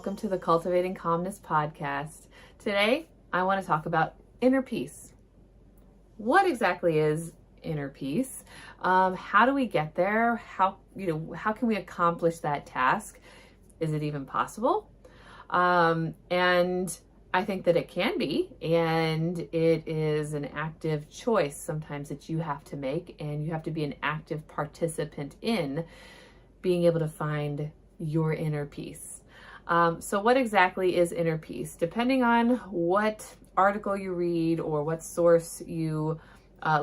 welcome to the Cultivating Calmness Podcast. Today, I want to talk about inner peace. What exactly is inner peace? How do we get there? How can we accomplish that task? Is it even possible? And I think that it can be, and it is an active choice sometimes that you have to make, and you have to be an active participant in being able to find your inner peace. So what exactly is inner peace? Depending on what article you read or what source you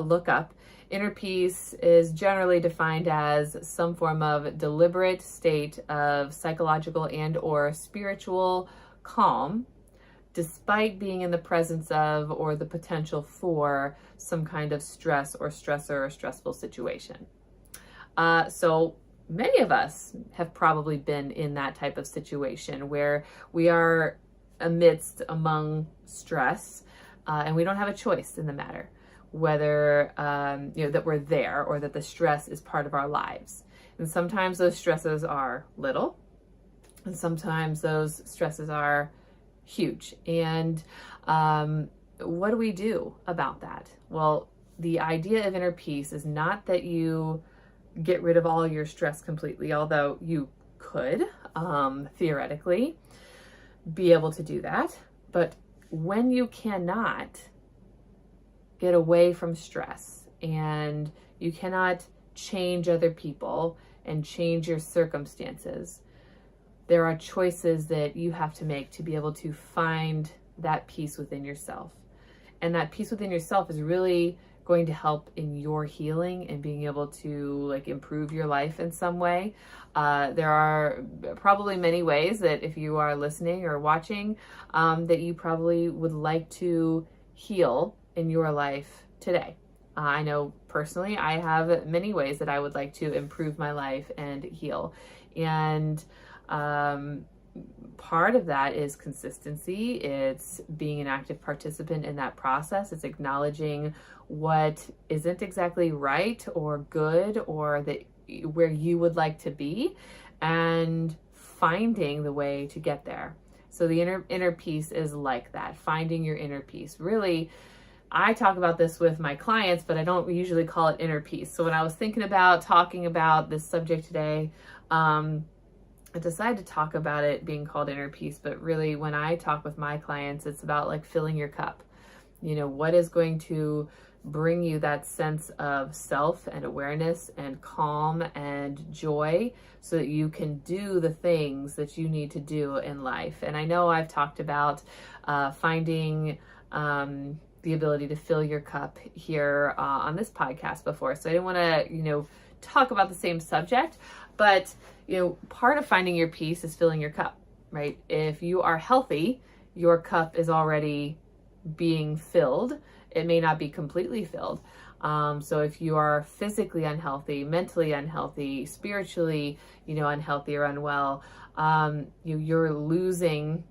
look up, inner peace is generally defined as some form of deliberate state of psychological and or spiritual calm, despite being in the presence of or the potential for some kind of stress or stressor or stressful situation. So many of us have probably been in that type of situation where we are among stress and we don't have a choice in the matter, whether that we're there or that the stress is part of our lives. And sometimes those stresses are little, and sometimes those stresses are huge. And what do we do about that? Well, the idea of inner peace is not that you get rid of all your stress completely, although you could theoretically be able to do that. But when you cannot get away from stress and you cannot change other people and change your circumstances, there are choices that you have to make to be able to find that peace within yourself. And that peace within yourself is really going to help in your healing and being able to improve your life in some way. There are probably many ways that if you are listening or watching, that you probably would like to heal in your life today. I know personally, I have many ways that I would like to improve my life and heal. And part of that is consistency. It's being an active participant in that process. It's acknowledging what isn't exactly right or good or where you would like to be and finding the way to get there. So the inner peace is like that, finding your inner peace. Really, I talk about this with my clients, but I don't usually call it inner peace. So when I was thinking about talking about this subject today, I decided to talk about it being called inner peace, but really when I talk with my clients, it's about filling your cup. What is going to bring you that sense of self and awareness and calm and joy so that you can do the things that you need to do in life. And I know I've talked about finding the ability to fill your cup here on this podcast before. So I didn't want to, talk about the same subject, but part of finding your peace is filling your cup, right? If you are healthy, your cup is already being filled. It may not be completely filled. So if you are physically unhealthy, mentally unhealthy, spiritually, unhealthy or unwell, you're losing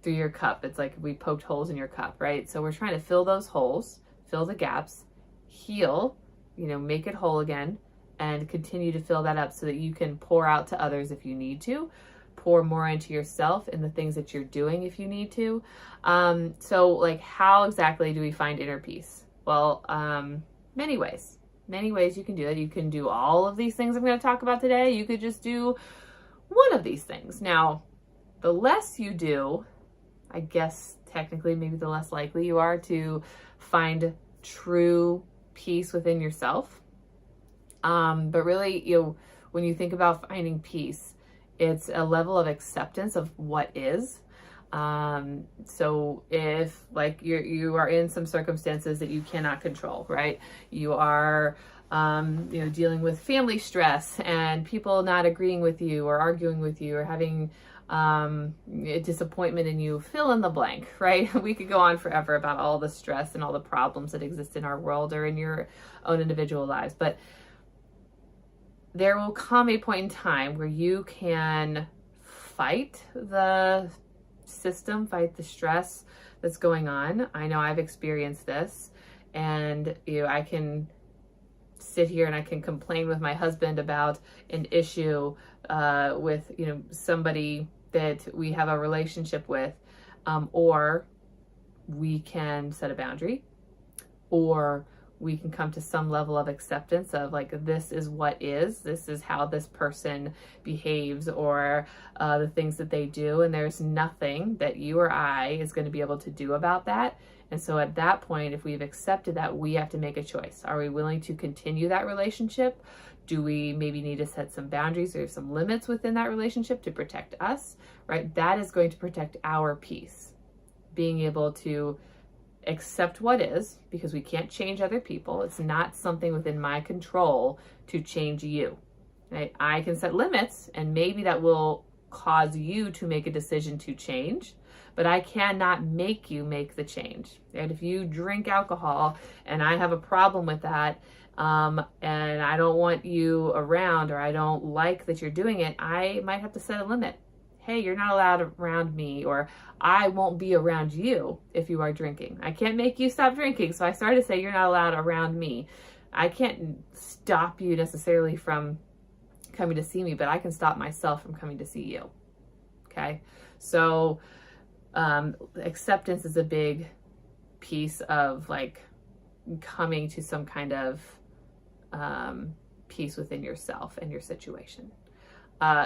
through your cup. It's like we poked holes in your cup, right? So we're trying to fill those holes, fill the gaps, heal, make it whole again, and continue to fill that up so that you can pour out to others if you need to, pour more into yourself in the things that you're doing if you need to. So how exactly do we find inner peace? Well, many ways you can do it. You can do all of these things I'm going to talk about today. You could just do one of these things. Now, the less you do, I guess technically maybe the less likely you are to find true peace within yourself. But really, when you think about finding peace, it's a level of acceptance of what is. So if you are in some circumstances that you cannot control, right? You are, dealing with family stress and people not agreeing with you or arguing with you or having a disappointment in you, fill in the blank, right? We could go on forever about all the stress and all the problems that exist in our world or in your own individual lives. But there will come a point in time where you can fight the system, fight the stress that's going on. I know I've experienced this, and I can sit here and I can complain with my husband about an issue with somebody that we have a relationship with, or we can set a boundary, or we can come to some level of acceptance of like, this is this is how this person behaves, or the things that they do, and there's nothing that you or I is going to be able to do about that. And so at that point, if we've accepted that, we have to make a choice. Are we willing to continue that relationship? Do we maybe need to set some boundaries or some limits within that relationship to protect us, right? That is going to protect our peace. Being able to accept what is, because we can't change other people. It's not something within my control to change you. Right? I can set limits, and maybe that will cause you to make a decision to change, but I cannot make you make the change. And if you drink alcohol and I have a problem with that, and I don't want you around, or I don't like that you're doing it, I might have to set a limit. Hey, you're not allowed around me, or I won't be around you if you are drinking. I can't make you stop drinking, so I started to say you're not allowed around me. I can't stop you necessarily from coming to see me, but I can stop myself from coming to see you. Okay? So acceptance is a big piece of like coming to some kind of peace within yourself and your situation.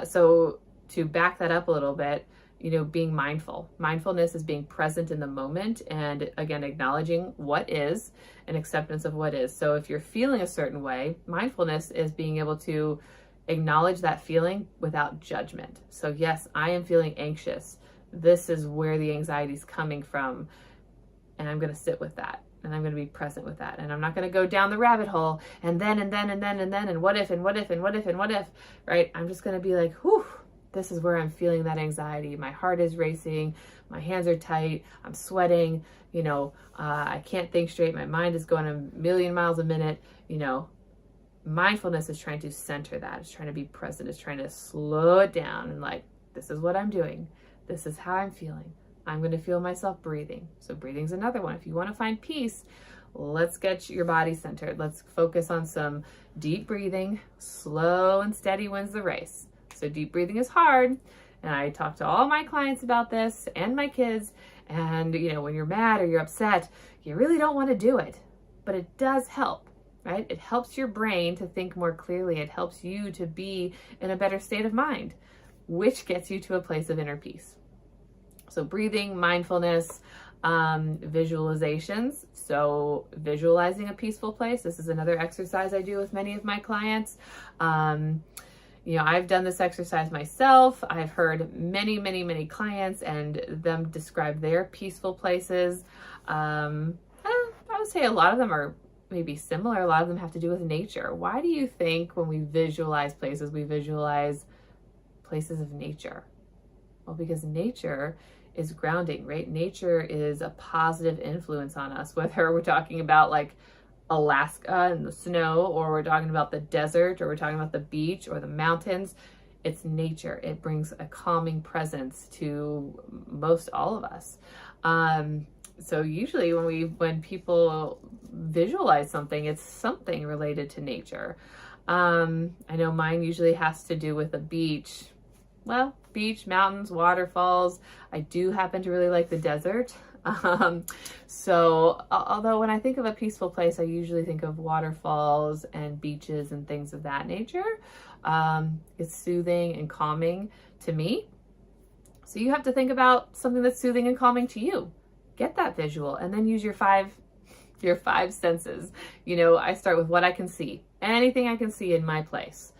So to back that up a little bit, being mindful. Mindfulness is being present in the moment, and again, acknowledging what is and acceptance of what is. So if you're feeling a certain way, mindfulness is being able to acknowledge that feeling without judgment. So yes, I am feeling anxious. This is where the anxiety is coming from, and I'm going to sit with that. And I'm going to be present with that. And I'm not going to go down the rabbit hole and then, and what if, right? I'm just going to be like, whew, this is where I'm feeling that anxiety. My heart is racing. My hands are tight. I'm sweating. I can't think straight. My mind is going a million miles a minute. Mindfulness is trying to center that. It's trying to be present. It's trying to slow it down and like, this is what I'm doing. This is how I'm feeling. I'm going to feel myself breathing. So breathing's another one. If you want to find peace, let's get your body centered. Let's focus on some deep breathing. Slow and steady wins the race. So deep breathing is hard. And I talk to all my clients about this and my kids. And, when you're mad or you're upset, you really don't want to do it. But it does help, right? It helps your brain to think more clearly. It helps you to be in a better state of mind, which gets you to a place of inner peace. So breathing, mindfulness, visualizations. So visualizing a peaceful place. This is another exercise I do with many of my clients. I've done this exercise myself. I've heard many clients and them describe their peaceful places. I would say a lot of them are maybe similar. A lot of them have to do with nature. Why do you think when we visualize places, we visualize places of nature? Well, because nature is grounding, right? Nature is a positive influence on us, whether we're talking about like Alaska and the snow, or we're talking about the desert, or we're talking about the beach or the mountains. It's nature. It brings a calming presence to most all of us. So usually when people visualize something, it's something related to nature. I know mine usually has to do with a beach. Well, beach, mountains, waterfalls. I do happen to really like the desert. So although when I think of a peaceful place, I usually think of waterfalls and beaches and things of that nature. It's soothing and calming to me. So you have to think about something that's soothing and calming to you. Get that visual and then use your five senses. I start with what I can see, anything I can see in my place.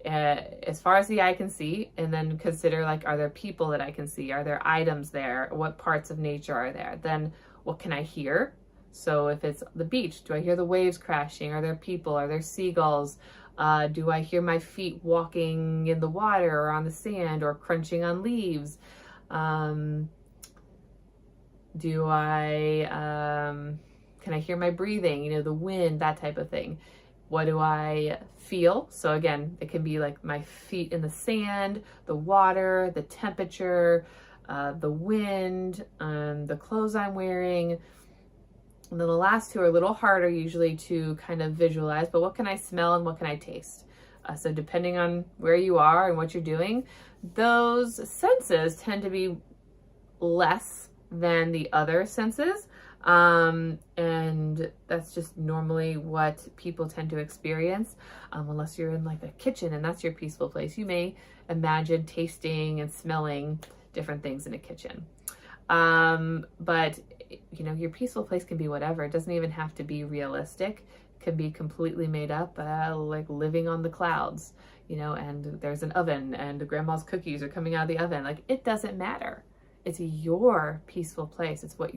As far as the eye can see, and then consider like, are there people that I can see? Are there items there? What parts of nature are there? Then what can I hear? So if it's the beach, do I hear the waves crashing? Are there people? Are there seagulls? Do I hear my feet walking in the water or on the sand or crunching on leaves? Can I hear my breathing? The wind, that type of thing. What do I feel? So again, it can be like my feet in the sand, the water, the temperature, the wind, the clothes I'm wearing. And then the last two are a little harder usually to kind of visualize, but what can I smell and what can I taste? So depending on where you are and what you're doing, those senses tend to be less than the other senses. And that's just normally what people tend to experience, unless you're in like a kitchen and that's your peaceful place. You may imagine tasting and smelling different things in a kitchen. But you know, your peaceful place can be whatever. It doesn't even have to be realistic. It can be completely made up, like living on the clouds, you know, and there's an oven and grandma's cookies are coming out of the oven. Like, it doesn't matter. It's your peaceful place. It's what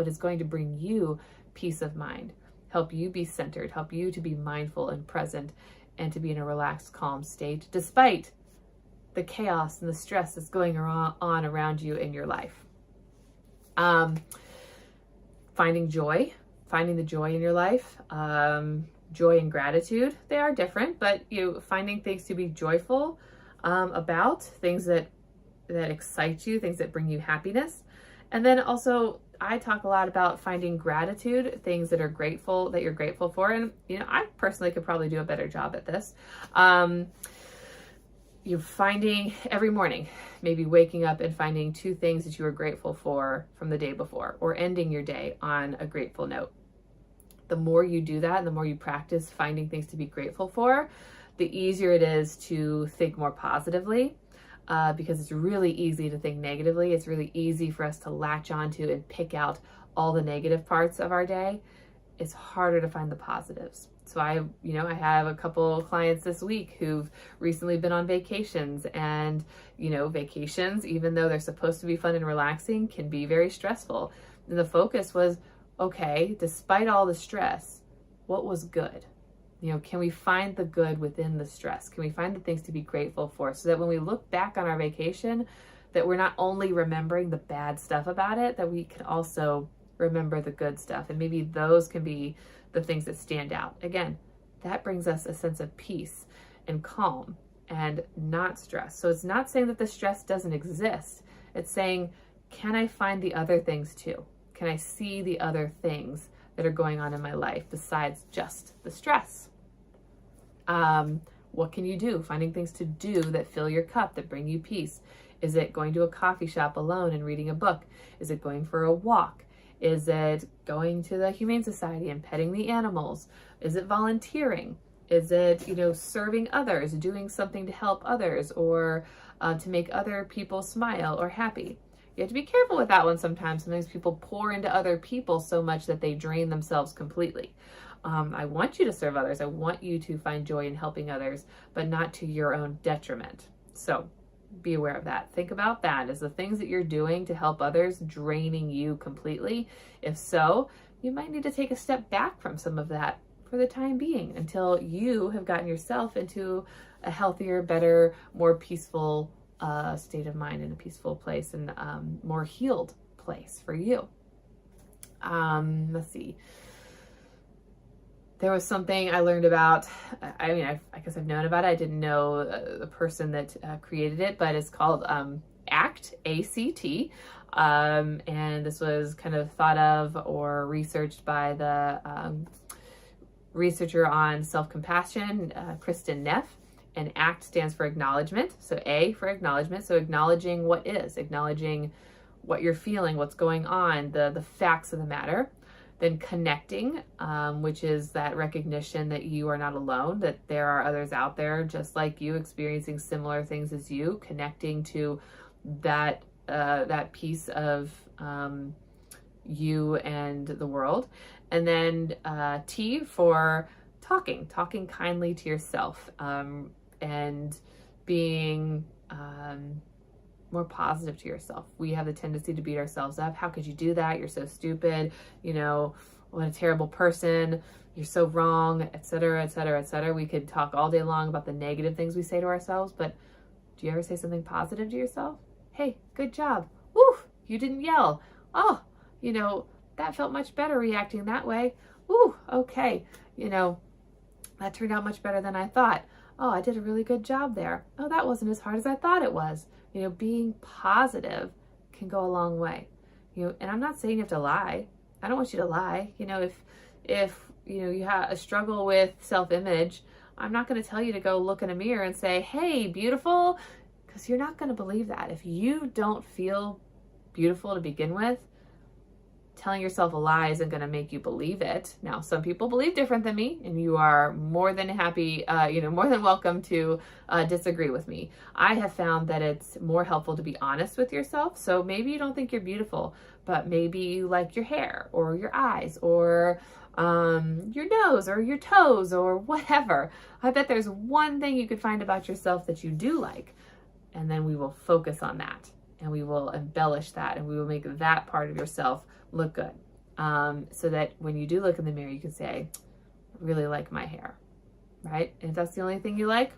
is going to bring you peace of mind, help you be centered, help you to be mindful and present, and to be in a relaxed, calm state, despite the chaos and the stress that's going on around you in your life. Finding the joy in your life, joy and gratitude, they are different, but finding things to be joyful about, things that excite you, things that bring you happiness. And then also, I talk a lot about finding gratitude, things that you're grateful for. And, I personally could probably do a better job at this. You're finding every morning, maybe waking up and finding 2 things that you are grateful for from the day before, or ending your day on a grateful note. The more you do that, and the more you practice finding things to be grateful for, the easier it is to think more positively. Because it's really easy to think negatively. It's really easy for us to latch onto and pick out all the negative parts of our day. It's harder to find the positives. So I have a couple clients this week who've recently been on vacations, and, vacations, even though they're supposed to be fun and relaxing, can be very stressful. And the focus was, okay, despite all the stress, what was good? Can we find the good within the stress? Can we find the things to be grateful for, so that when we look back on our vacation, that we're not only remembering the bad stuff about it, that we can also remember the good stuff. And maybe those can be the things that stand out. Again, that brings us a sense of peace and calm and not stress. So it's not saying that the stress doesn't exist. It's saying, can I find the other things too? Can I see the other things that are going on in my life besides just the stress? What can you do? Finding things to do that fill your cup, that bring you peace. Is it going to a coffee shop alone and reading a book? Is it going for a walk? Is it going to the Humane Society and petting the animals? Is it volunteering? Is it, serving others, doing something to help others, or to make other people smile or happy? You have to be careful with that one sometimes. Sometimes people pour into other people so much that they drain themselves completely. I want you to serve others. I want you to find joy in helping others, but not to your own detriment. So be aware of that. Think about that. Is the things that you're doing to help others draining you completely? If so, you might need to take a step back from some of that for the time being, until you have gotten yourself into a healthier, better, more peaceful state of mind, and a peaceful place, and more healed place for you. Let's see. There was something I learned about. I guess I've known about it. I didn't know the person that created it, but it's called ACT, A-C-T. And this was kind of thought of or researched by the researcher on self-compassion, Kristin Neff. And ACT stands for acknowledgement. So A for acknowledgement. So acknowledging what is, acknowledging what you're feeling, what's going on, the facts of the matter. Then connecting, which is that recognition that you are not alone, that there are others out there just like you, experiencing similar things as you, connecting to that piece of you and the world. And then T for talking kindly to yourself, and being more positive to yourself. We have the tendency to beat ourselves up. How could you do that? You're so stupid. What a terrible person. You're so wrong, etc., etc., etc. We could talk all day long about the negative things we say to ourselves, but do you ever say something positive to yourself? Hey, good job. Woo, you didn't yell. Oh, that felt much better reacting that way. Ooh, okay. That turned out much better than I thought. Oh, I did a really good job there. Oh, that wasn't as hard as I thought it was. Being positive can go a long way. And I'm not saying you have to lie. I don't want you to lie. If you have a struggle with self-image, I'm not going to tell you to go look in a mirror and say, hey, beautiful, because you're not going to believe that. If you don't feel beautiful to begin with, telling yourself a lie isn't going to make you believe it. Now, some people believe different than me, and you are more than happy, more than welcome to disagree with me. I have found that it's more helpful to be honest with yourself. So maybe you don't think you're beautiful, but maybe you like your hair or your eyes or your nose or your toes or whatever. I bet there's one thing you could find about yourself that you do like, and then we will focus on that, and we will embellish that, and we will make that part of yourself look good. So that when you do look in the mirror, you can say, I really like my hair, right? And if that's the only thing you like,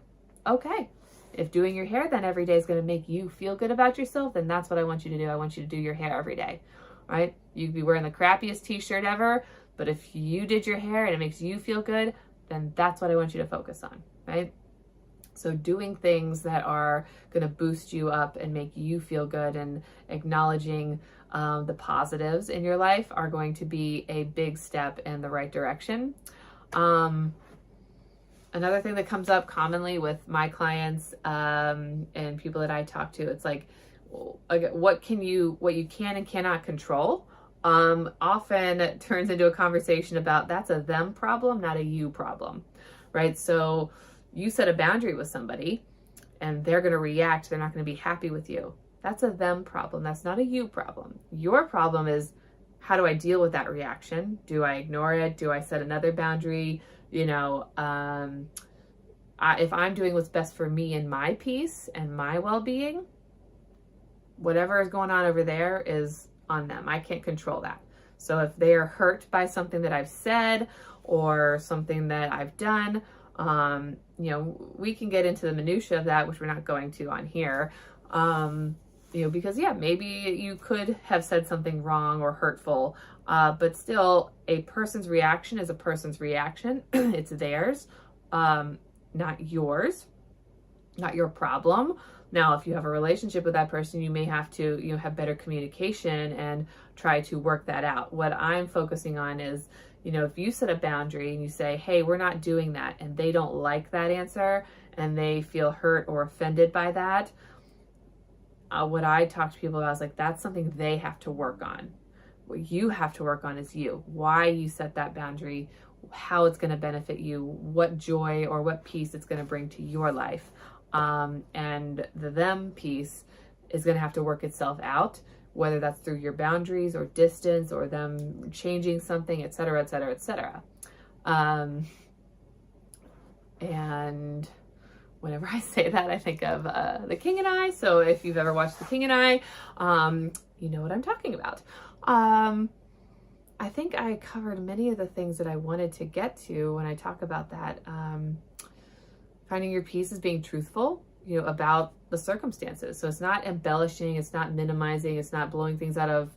okay. If doing your hair then every day is going to make you feel good about yourself, then that's what I want you to do. I want you to do your hair every day, right? You could be wearing the crappiest t-shirt ever, but if you did your hair and it makes you feel good, then that's what I want you to focus on, right? So doing things that are going to boost you up and make you feel good and acknowledging the positives in your life are going to be a big step in the right direction. Another thing that comes up commonly with my clients and people that I talk to, it's like, what you can and cannot control often turns into a conversation about that's a them problem, not a you problem, right? So you set a boundary with somebody and they're going to react. They're not going to be happy with you. That's a them problem. That's not a you problem. Your problem is, how do I deal with that reaction? Do I ignore it? Do I set another boundary? If I'm doing what's best for me and my peace and my well-being, whatever is going on over there is on them. I can't control that. So if they are hurt by something that I've said or something that I've done, we can get into the minutia of that, which we're not going to on here. Because maybe you could have said something wrong or hurtful, but still a person's reaction is a person's reaction. It's theirs, not yours, not your problem. Now, if you have a relationship with that person, you may have to, have better communication and try to work that out. What I'm focusing on is, if you set a boundary and you say, hey, we're not doing that, and they don't like that answer and they feel hurt or offended by that, what I talk to people about is like, that's something they have to work on. What you have to work on is you. Why you set that boundary, how it's going to benefit you, what joy or what peace it's going to bring to your life. And the them piece is going to have to work itself out, whether that's through your boundaries or distance or them changing something, et cetera, et cetera, et cetera. And whenever I say that, I think of The King and I. So if you've ever watched The King and I, you know what I'm talking about. I think I covered many of the things that I wanted to get to when I talk about that. Finding your peace is being truthful, about the circumstances. So it's not embellishing, it's not minimizing, it's not blowing things out of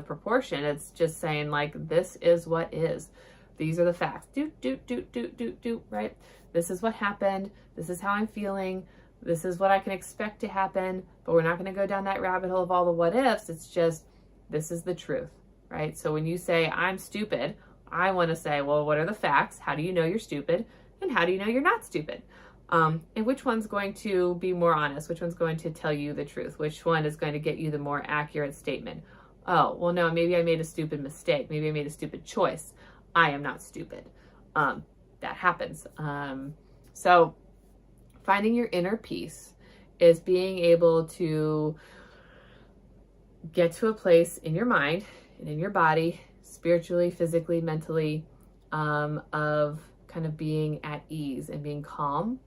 proportion. It's just saying like, this is what is. These are the facts. Right? This is what happened. This is how I'm feeling. This is what I can expect to happen. But we're not going to go down that rabbit hole of all the what ifs. It's just, this is the truth, right? So when you say, I'm stupid, I want to say, well, what are the facts? How do you know you're stupid? And how do you know you're not stupid? And which one's going to be more honest? Which one's going to tell you the truth? Which one is going to get you the more accurate statement? Oh, well, no, maybe I made a stupid mistake. Maybe I made a stupid choice. I am not stupid. That happens. So finding your inner peace is being able to get to a place in your mind and in your body, spiritually, physically, mentally, of kind of being at ease and being calm,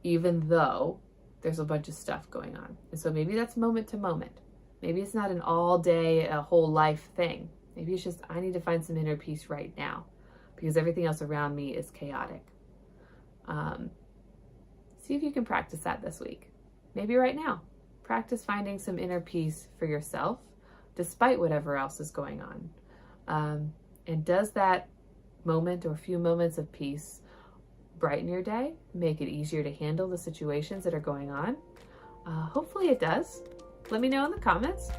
even though there's a bunch of stuff going on. And so maybe that's moment to moment. Maybe it's not an all day, a whole life thing. Maybe it's just, I need to find some inner peace right now because everything else around me is chaotic. See if you can practice that this week. Maybe right now. Practice finding some inner peace for yourself, despite whatever else is going on. And does that moment or few moments of peace brighten your day, make it easier to handle the situations that are going on? Hopefully it does. Let me know in the comments.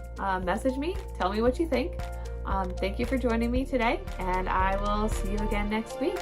Message me. Tell me what you think. Thank you for joining me today, and I will see you again next week.